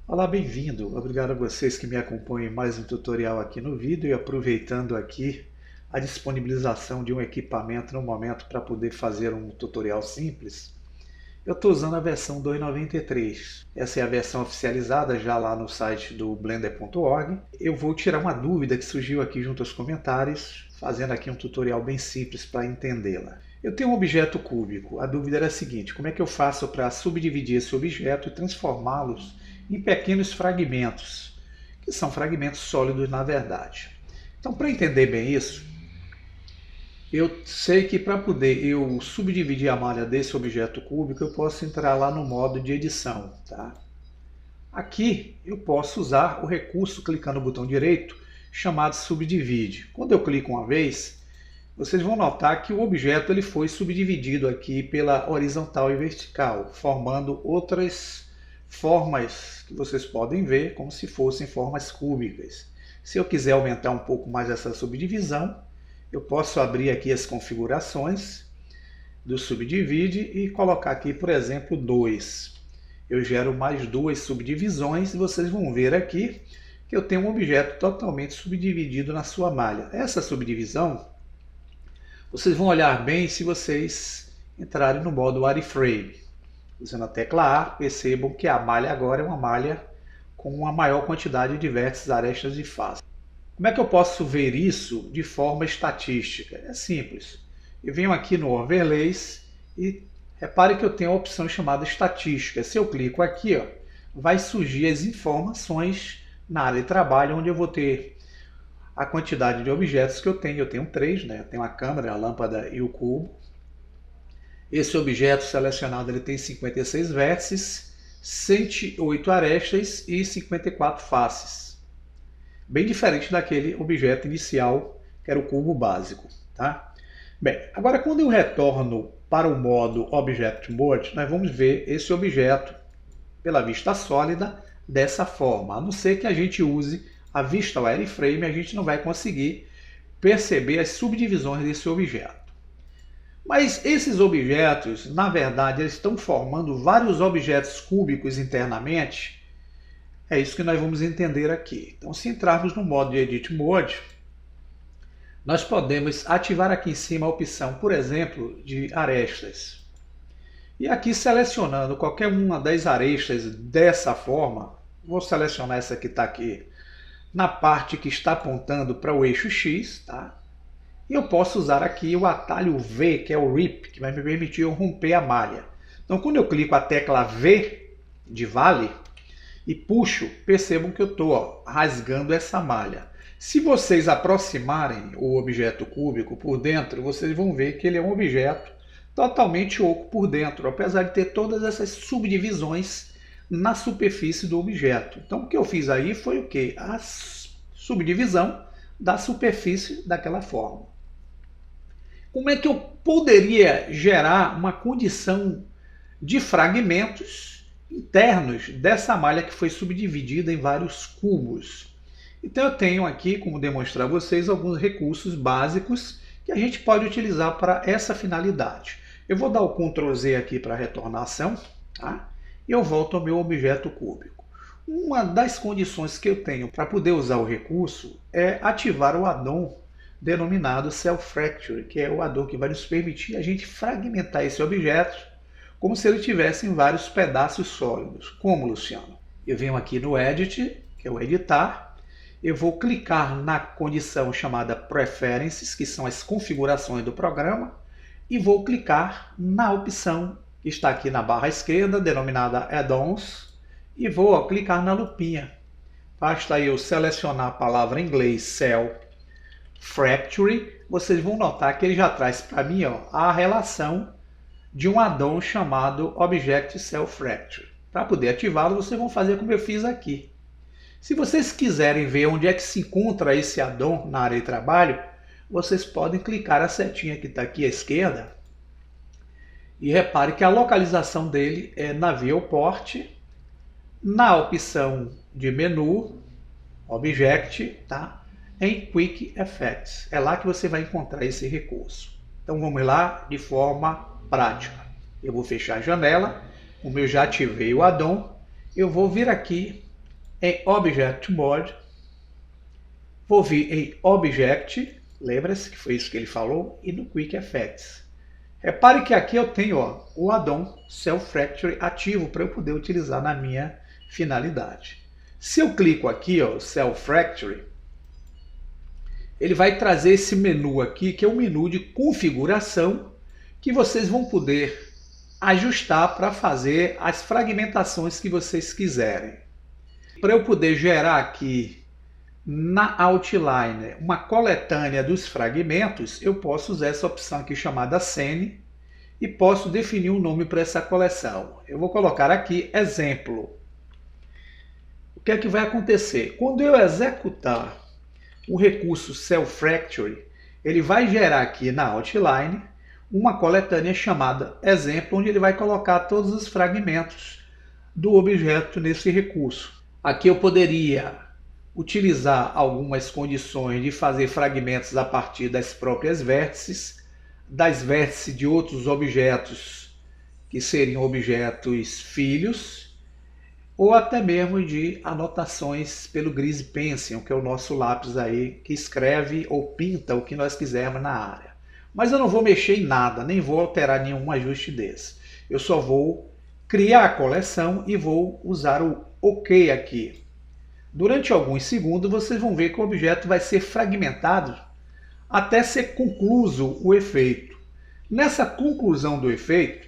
Olá, bem-vindo. Obrigado a vocês que me acompanham em mais um tutorial aqui no vídeo e aproveitando aqui a disponibilização de um equipamento no momento para poder fazer um tutorial simples. Eu estou usando a versão 2.93. Essa é a versão oficializada já lá no site do blender.org. Eu vou tirar uma dúvida que surgiu aqui junto aos comentários, fazendo aqui um tutorial bem simples para entendê-la. Eu tenho um objeto cúbico. A dúvida era a seguinte: como é que eu faço para subdividir esse objeto e transformá-los em pequenos fragmentos, que são fragmentos sólidos na verdade. Então, para entender bem isso, eu sei que para poder eu subdividir a malha desse objeto cúbico, eu posso entrar lá no modo de edição. Tá? Aqui eu posso usar o recurso clicando no botão direito, chamado subdivide. Quando eu clico uma vez, vocês vão notar que o objeto ele foi subdividido aqui pela horizontal e vertical, formando outras formas que vocês podem ver como se fossem formas cúbicas. Se eu quiser aumentar um pouco mais essa subdivisão, eu posso abrir aqui as configurações do subdivide e colocar aqui, por exemplo, 2. Eu gero mais duas subdivisões e vocês vão ver aqui que eu tenho um objeto totalmente subdividido na sua malha. Essa subdivisão, vocês vão olhar bem se vocês entrarem no modo wireframe. Usando a tecla A, percebam que a malha agora é uma malha com uma maior quantidade de vértices, arestas e faces. Como é que eu posso ver isso de forma estatística? É simples. Eu venho aqui no Overlays e repare que eu tenho a opção chamada Estatística. Se eu clico aqui, vai surgir as informações na área de trabalho, onde eu vou ter a quantidade de objetos que eu tenho. Eu tenho 3, né? Eu tenho a câmera, a lâmpada e o cubo. Esse objeto selecionado ele tem 56 vértices, 108 arestas e 54 faces. Bem diferente daquele objeto inicial, que era o cubo básico. Tá? Bem, agora quando eu retorno para o modo Object Mode, nós vamos ver esse objeto pela vista sólida dessa forma. A não ser que a gente use a vista wireframe, a gente não vai conseguir perceber as subdivisões desse objeto. Mas esses objetos, na verdade, eles estão formando vários objetos cúbicos internamente. É isso que nós vamos entender aqui. Então, se entrarmos no modo de Edit Mode, nós podemos ativar aqui em cima a opção, por exemplo, de arestas. E aqui, selecionando qualquer uma das arestas dessa forma, vou selecionar essa que está aqui na parte que está apontando para o eixo X, tá? E eu posso usar aqui o atalho V, que é o RIP, que vai me permitir eu romper a malha. Então, quando eu clico a tecla V de vale e puxo, percebam que eu estou rasgando essa malha. Se vocês aproximarem o objeto cúbico por dentro, vocês vão ver que ele é um objeto totalmente oco por dentro, apesar de ter todas essas subdivisões na superfície do objeto. Então, o que eu fiz aí foi o quê? A subdivisão da superfície daquela forma. Como é que eu poderia gerar uma condição de fragmentos internos dessa malha que foi subdividida em vários cubos? Então eu tenho aqui, como demonstrar a vocês, alguns recursos básicos que a gente pode utilizar para essa finalidade. Eu vou dar o Ctrl Z aqui para retornar a ação, tá? E eu volto ao meu objeto cúbico. Uma das condições que eu tenho para poder usar o recurso é ativar o addon denominado Cell Fracture, que é o addon que vai nos permitir a gente fragmentar esse objeto como se ele tivesse em vários pedaços sólidos. Como, Luciano? Eu venho aqui no Edit, que é o Editar, eu vou clicar na condição chamada Preferences, que são as configurações do programa, e vou clicar na opção que está aqui na barra esquerda, denominada Add-ons, e vou clicar na lupinha. Basta eu selecionar a palavra em inglês Cell Fracture, vocês vão notar que ele já traz para mim a relação de um addon chamado Object Cell Fracture. Para poder ativá-lo, vocês vão fazer como eu fiz aqui. Se vocês quiserem ver onde é que se encontra esse addon na área de trabalho, vocês podem clicar a setinha que está aqui à esquerda e repare que a localização dele é na Viewport, na opção de menu, Object, tá? Em Quick Effects. É lá que você vai encontrar esse recurso. Então vamos lá de forma prática. Eu vou fechar a janela, como eu já ativei o addon, eu vou vir aqui em Object Mode, vou vir em Object, lembra-se que foi isso que ele falou, e no Quick Effects. Repare que aqui eu tenho o addon Self Fracture ativo para eu poder utilizar na minha finalidade. Se eu clico aqui, Self Fracture, ele vai trazer esse menu aqui, que é um menu de configuração, que vocês vão poder ajustar para fazer as fragmentações que vocês quiserem. Para eu poder gerar aqui na Outline uma coletânea dos fragmentos, eu posso usar essa opção aqui chamada Scene e posso definir um nome para essa coleção. Eu vou colocar aqui exemplo. O que é que vai acontecer? Quando eu executar o recurso Self Fracture, ele vai gerar aqui na Outline uma coletânea chamada exemplo, onde ele vai colocar todos os fragmentos do objeto nesse recurso. Aqui eu poderia utilizar algumas condições de fazer fragmentos a partir das próprias vértices, das vértices de outros objetos que seriam objetos filhos, ou até mesmo de anotações pelo Grease Pencil, que é o nosso lápis aí que escreve ou pinta o que nós quisermos na área. Mas eu não vou mexer em nada, nem vou alterar nenhum ajuste desse. Eu só vou criar a coleção e vou usar o OK aqui. Durante alguns segundos vocês vão ver que o objeto vai ser fragmentado até ser concluído o efeito. Nessa conclusão do efeito,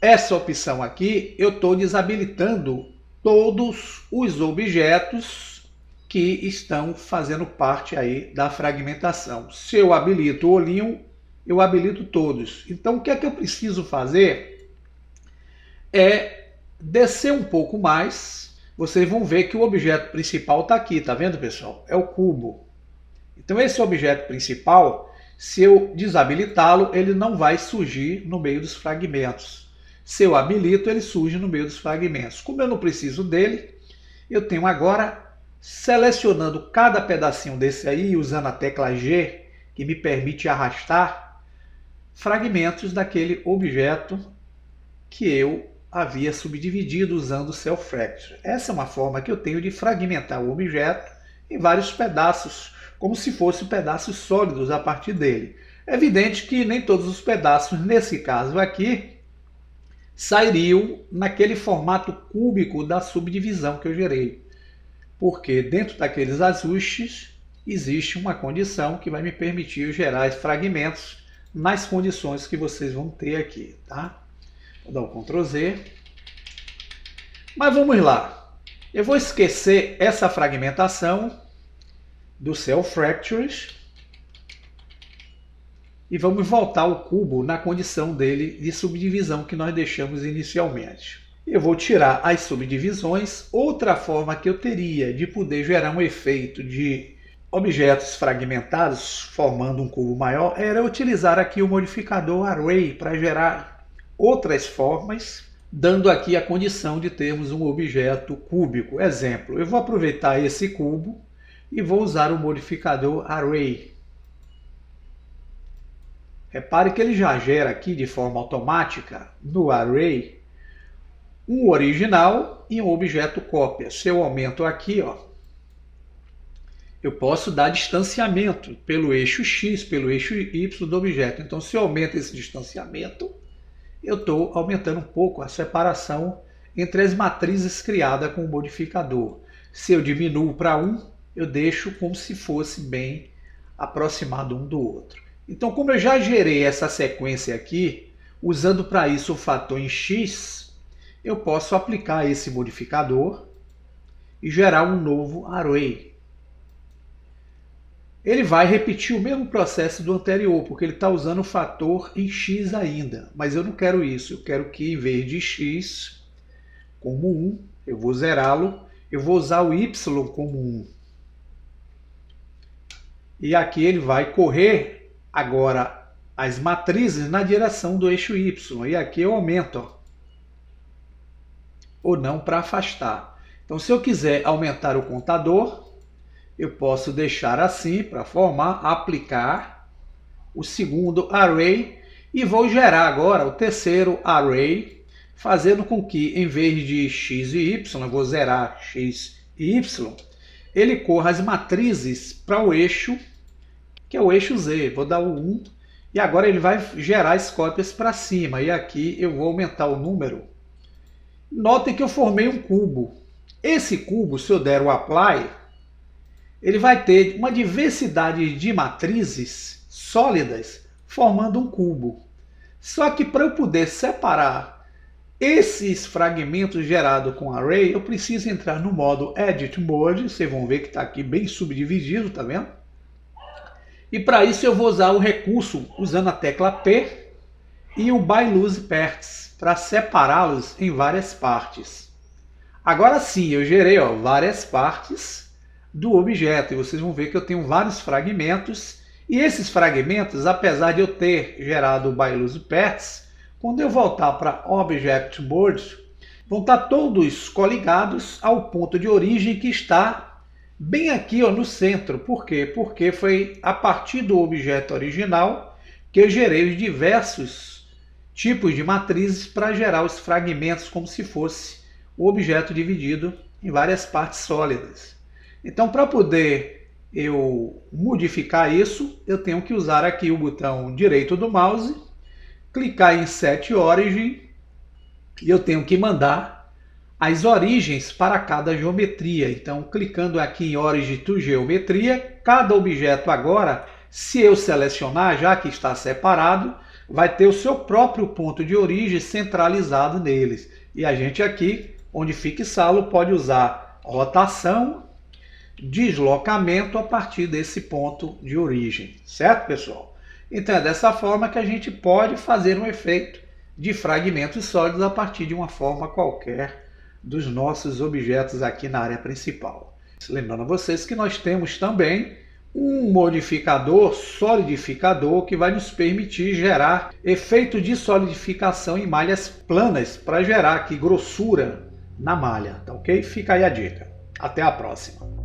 essa opção aqui, eu estou desabilitando todos os objetos que estão fazendo parte aí da fragmentação. Se eu habilito o olhinho, eu habilito todos. Então, o que é que eu preciso fazer? É descer um pouco mais. Vocês vão ver que o objeto principal está aqui, tá vendo, pessoal? É o cubo. Então, esse objeto principal, se eu desabilitá-lo, ele não vai surgir no meio dos fragmentos. Se eu habilito, ele surge no meio dos fragmentos. Como eu não preciso dele, eu tenho agora, selecionando cada pedacinho desse aí, usando a tecla G, que me permite arrastar, fragmentos daquele objeto que eu havia subdividido usando o Self Fracture. Essa é uma forma que eu tenho de fragmentar o objeto em vários pedaços, como se fossem pedaços sólidos a partir dele. É evidente que nem todos os pedaços, nesse caso aqui, sairiam naquele formato cúbico da subdivisão que eu gerei. Porque dentro daqueles ajustes existe uma condição que vai me permitir gerar fragmentos nas condições que vocês vão ter aqui, tá? Vou dar um Ctrl Z. Mas vamos lá. Eu vou esquecer essa fragmentação do Self Fractures e vamos voltar ao cubo na condição dele de subdivisão que nós deixamos inicialmente. Eu vou tirar as subdivisões. Outra forma que eu teria de poder gerar um efeito de objetos fragmentados formando um cubo maior era utilizar aqui o modificador Array para gerar outras formas, dando aqui a condição de termos um objeto cúbico. Exemplo, eu vou aproveitar esse cubo e vou usar o modificador Array. Repare que ele já gera aqui de forma automática, no Array, um original e um objeto cópia. Se eu aumento aqui, eu posso dar distanciamento pelo eixo X, pelo eixo Y do objeto. Então, se eu aumento esse distanciamento, eu estou aumentando um pouco a separação entre as matrizes criadas com o modificador. Se eu diminuo para 1, eu deixo como se fosse bem aproximado um do outro. Então, como eu já gerei essa sequência aqui, usando para isso o fator em X, eu posso aplicar esse modificador e gerar um novo array. Ele vai repetir o mesmo processo do anterior, porque ele está usando o fator em X ainda. Mas eu não quero isso, eu quero que em vez de X como 1, eu vou zerá-lo, eu vou usar o Y como 1. E aqui ele vai correr agora as matrizes na direção do eixo Y. E aqui eu aumento, ou não, para afastar. Então, se eu quiser aumentar o contador, eu posso deixar assim para formar, aplicar o segundo array e vou gerar agora o terceiro array fazendo com que, em vez de x e y, eu vou zerar x e y, ele corra as matrizes para o eixo, que é o eixo z. Vou dar o 1, e agora ele vai gerar as cópias para cima, e aqui eu vou aumentar o número. Notem que eu formei um cubo. Esse cubo, se eu der o apply, ele vai ter uma diversidade de matrizes sólidas formando um cubo. Só que para eu poder separar esses fragmentos gerados com array, eu preciso entrar no modo Edit Mode. Vocês vão ver que está aqui bem subdividido, tá vendo? E para isso eu vou usar o recurso usando a tecla P e o By Loose Parts para separá-los em várias partes. Agora sim, eu gerei várias partes do objeto e vocês vão ver que eu tenho vários fragmentos. E esses fragmentos, apesar de eu ter gerado o By Loose Parts, quando eu voltar para Object Mode, vão estar todos coligados ao ponto de origem que está bem aqui no centro. Por quê? Porque foi a partir do objeto original que eu gerei os diversos tipos de matrizes para gerar os fragmentos como se fosse o objeto dividido em várias partes sólidas. Então, para poder eu modificar isso, eu tenho que usar aqui o botão direito do mouse, clicar em Set Origin, e eu tenho que mandar as origens para cada geometria. Então, clicando aqui em Origin to Geometria, cada objeto agora, se eu selecionar, já que está separado, vai ter o seu próprio ponto de origem centralizado neles. E a gente aqui, onde fixá-lo, pode usar rotação, deslocamento a partir desse ponto de origem. Certo, pessoal? Então é dessa forma que a gente pode fazer um efeito de fragmentos sólidos a partir de uma forma qualquer dos nossos objetos aqui na área principal. Lembrando a vocês que nós temos também um modificador solidificador que vai nos permitir gerar efeito de solidificação em malhas planas para gerar aqui grossura na malha, tá ok? Fica aí a dica. Até a próxima!